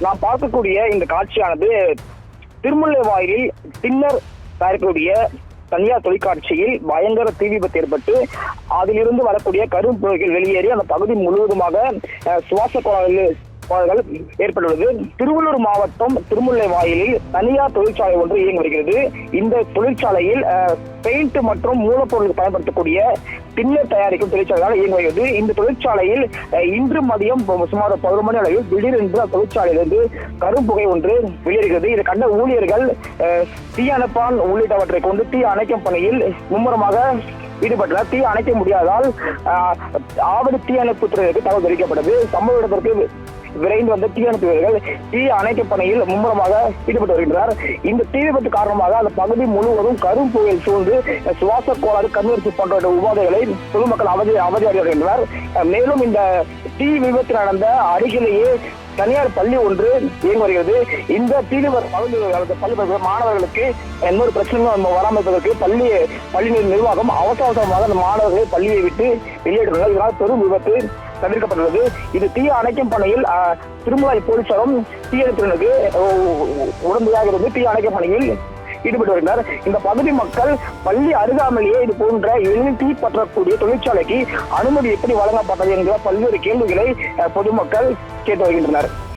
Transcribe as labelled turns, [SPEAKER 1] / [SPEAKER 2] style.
[SPEAKER 1] நாம் பார்க்கக்கூடிய இந்த காட்சியானது திருமுல்லைவாயிலில் டின்னர் தயாரிக்கக்கூடிய தனியார் தொலைக்காட்சியில் பயங்கர தீ விபத்து ஏற்பட்டு அதிலிருந்து வரக்கூடிய கரும்புகைகள் வெளியேறி அந்த பகுதி முழுவதுமாக சுவாச கோளாறுகள் ஏற்பட்டுள்ளது. திருவள்ளூர் மாவட்டம் திருமுல்லைவாயிலில் தனியார் தொழிற்சாலை ஒன்று இயங்கி வருகிறது. இந்த தொழிற்சாலையில் பெயிண்ட் மற்றும் மூலப்பொருளுக்கு பயன்படுத்தக்கூடிய டின்னர் தயாரிக்கும் தொழிற்சாலையாக இயங்கி வருகிறது. இந்த தொழிற்சாலையில் இன்று மதியம் சுமார் 11 மணி அளவில் திடீரென்று தொழிற்சாலையிலிருந்து கரும்புகை ஒன்று வெளியேறுகிறது. இதை கண்ட ஊழியர்கள் தீயணைப்பான் உள்ளிட்டவற்றை கொண்டு தீ அணைக்கும் பணியில் மும்முரமாக ஈடுபட்டனர். தீ அணைக்க முடியாதால் ஆவடி தீயணைப்பு துறைக்கு தகவல் தெரிவிக்கப்பட்டது. சம்பவ இடத்திற்கு விரைந்து வந்த தீயணைப்பு வீரர்கள் தீ அணைக்கும் பணியில் மும்முரமாக ஈடுபட்டு வருகின்றனர். இந்த தீ விபத்து காரணமாக அந்த பகுதி முழுவதும் கரும்புகையில் சூழ்ந்து சுவாச கோளாறு, கண்ணீர்ச்சி போன்ற உபாதைகளை பொதுமக்கள் அவதியாகி வருகின்றனர். மேலும் இந்த தீ விபத்து நடந்த அருகிலேயே தனியார் பள்ளி ஒன்று இயங்கி வருகிறது. இந்த தீ விபத்து பள்ளி மாணவர்களுக்கு எந்த ஒரு பிரச்சனையும் வராமல் இருப்பதற்கு பள்ளி நிர்வாகம் அவசரமாக அந்த மாணவர்களை பள்ளியை விட்டு வெளியேற்றுள்ளனர். இதனால் பெரும் விபத்து தவிர்க்கப்பட்டுள்ளது. இது தீ அணைக்கும் பணியில் திருமுல்லை போலீசாரும் தீயணைப்பினருக்கு உடந்தையாக இருந்து தீ அணைக்கும் பணியில் ஈடுபட்டு வருகின்றனர். இந்த பகுதி மக்கள் பள்ளி அருகாமையே இது போன்ற எளிதில் தீ பற்றக்கூடிய தொழிற்சாலைக்கு அனுமதி எப்படி வழங்கப்பட்டது என்கிற பல்வேறு கேள்விகளை பொதுமக்கள் கேட்டு வருகின்றனர்.